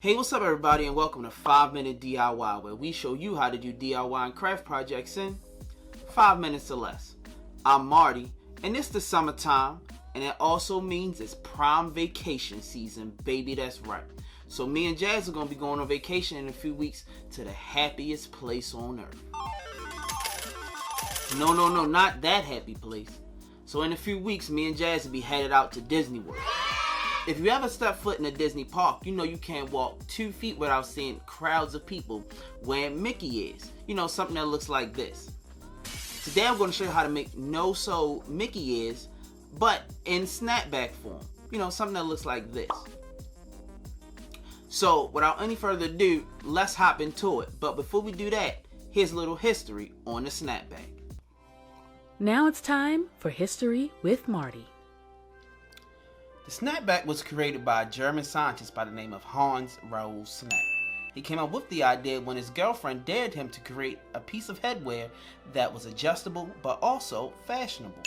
Hey, what's up everybody, and welcome to 5 Minute DIY, where we show you how to do DIY and craft projects in 5 minutes or less. I'm Marty, and it's the summertime, and it also means it's prime vacation season, baby, that's right. So me and Jazz are going to be going on vacation in a few weeks to the happiest place on earth. No, not that happy place. So in a few weeks, me and Jazz will be headed out to Disney World. If you ever step foot in a Disney park, you know you can't walk 2 feet without seeing crowds of people wearing Mickey ears. You know, something that looks like this. Today I'm going to show you how to make no-sew Mickey ears, but in snapback form. You know, something that looks like this. So, without any further ado, let's hop into it. But before we do that, here's a little history on the snapback. Now it's time for History with Marty. The snapback was created by a German scientist by the name of Hans Raoul Snap. He came up with the idea when his girlfriend dared him to create a piece of headwear that was adjustable but also fashionable.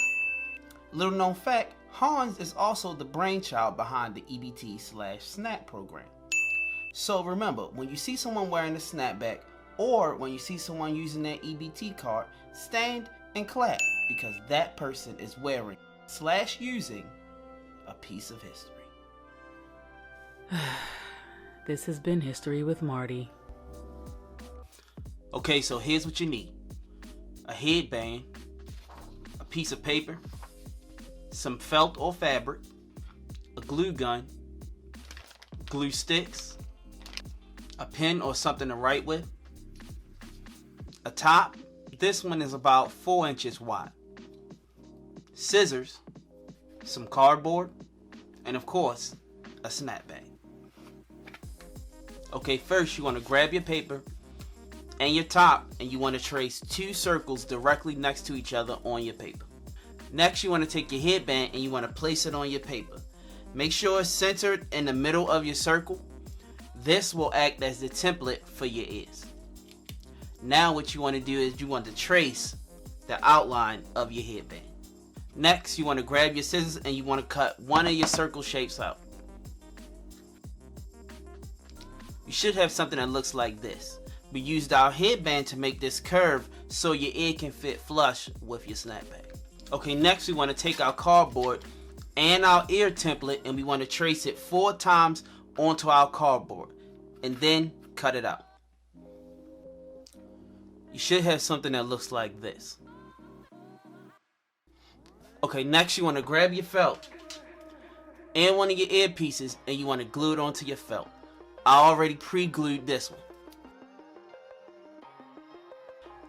Little known fact, Hans is also the brainchild behind the EBT/SNAP program. So remember, when you see someone wearing a snapback or when you see someone using their EBT card, stand and clap because that person is wearing/using a piece of history. This has been History with Marty. Okay, so here's what you need. A headband, a piece of paper, some felt or fabric, a glue gun, glue sticks, a pen or something to write with, a top, this one is about 4 inches wide, scissors, some cardboard, and of course, a snapback. Okay, first you want to grab your paper and your top, and you want to trace 2 circles directly next to each other on your paper. Next, you want to take your headband and you want to place it on your paper. Make sure it's centered in the middle of your circle. This will act as the template for your ears. Now what you want to do is you want to trace the outline of your headband. Next, you want to grab your scissors and you want to cut one of your circle shapes out. You should have something that looks like this. We used our headband to make this curve so your ear can fit flush with your snapback. Okay, next we want to take our cardboard and our ear template and we want to trace it 4 times onto our cardboard and then cut it out. You should have something that looks like this. Okay, next you want to grab your felt and one of your earpieces and you want to glue it onto your felt. I already pre-glued this one.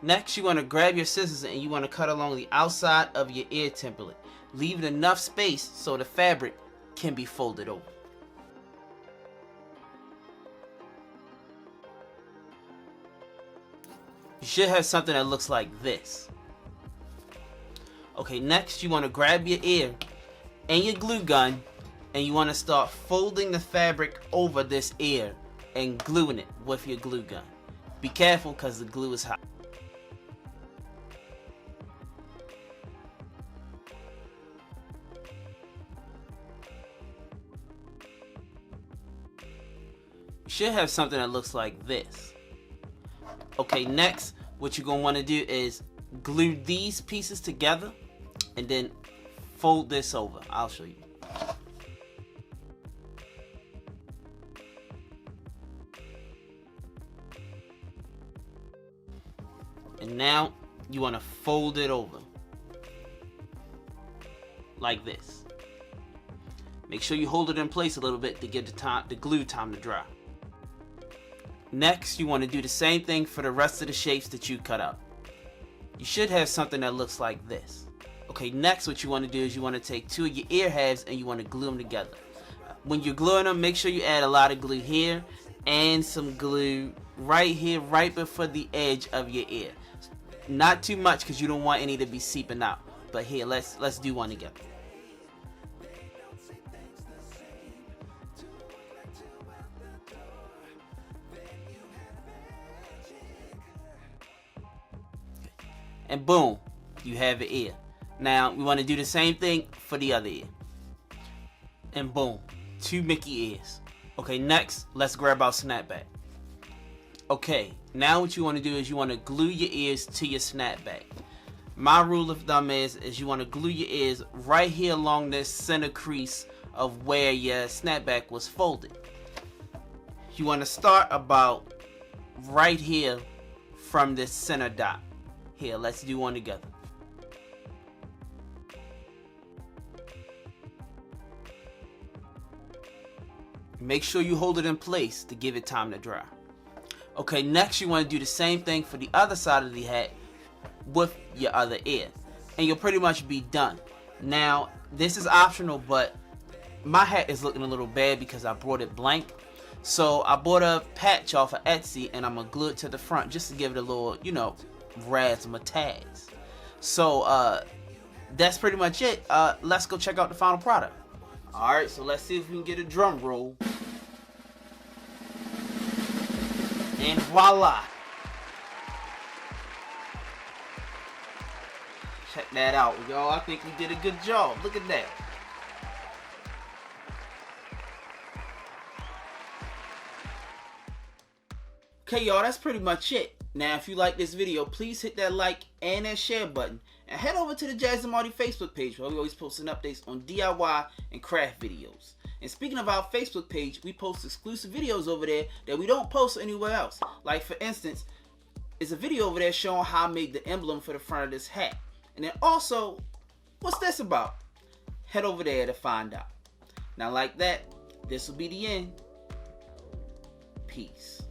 Next you want to grab your scissors and you want to cut along the outside of your ear template, leaving enough space so the fabric can be folded over. You should have something that looks like this. Okay, next you want to grab your ear and your glue gun and you want to start folding the fabric over this ear and gluing it with your glue gun. Be careful because the glue is hot. You should have something that looks like this. Okay, next what you're going to want to do is glue these pieces together and then fold this over. I'll show you. And now you want to fold it over like this. Make sure you hold it in place a little bit to give the glue time to dry. Next, you want to do the same thing for the rest of the shapes that you cut out. You should have something that looks like this. Okay, next what you want to do is you want to take 2 of your ear halves and you want to glue them together. When you're gluing them, make sure you add a lot of glue here and some glue right here, right before the edge of your ear. Not too much because you don't want any to be seeping out. But here, let's do one together. And boom, you have an ear. Now we want to do the same thing for the other ear. And boom, 2 Mickey ears. Okay, next, let's grab our snapback. Okay, now what you want to do is you want to glue your ears to your snapback. My rule of thumb is you want to glue your ears right here along this center crease of where your snapback was folded. You want to start about right here from this center dot. Here, let's do one together. Make sure you hold it in place to give it time to dry. Okay, next you want to do the same thing for the other side of the hat with your other ear. And you'll pretty much be done. Now, this is optional, but my hat is looking a little bad because I brought it blank. So I bought a patch off of Etsy and I'm going to glue it to the front just to give it a little, razzmatazz. So that's pretty much it. Let's go check out the final product. Alright, so let's see if we can get a drum roll. And voila! Check that out, y'all. I think we did a good job. Look at that. Okay, y'all, that's pretty much it. Now, if you like this video, please hit that like and that share button. And head over to the Jazz and Marty Facebook page where we always posting updates on DIY and craft videos. And speaking of our Facebook page, we post exclusive videos over there that we don't post anywhere else. Like, for instance, there's a video over there showing how I made the emblem for the front of this hat. And then also, what's this about? Head over there to find out. Now, like that, this will be the end. Peace.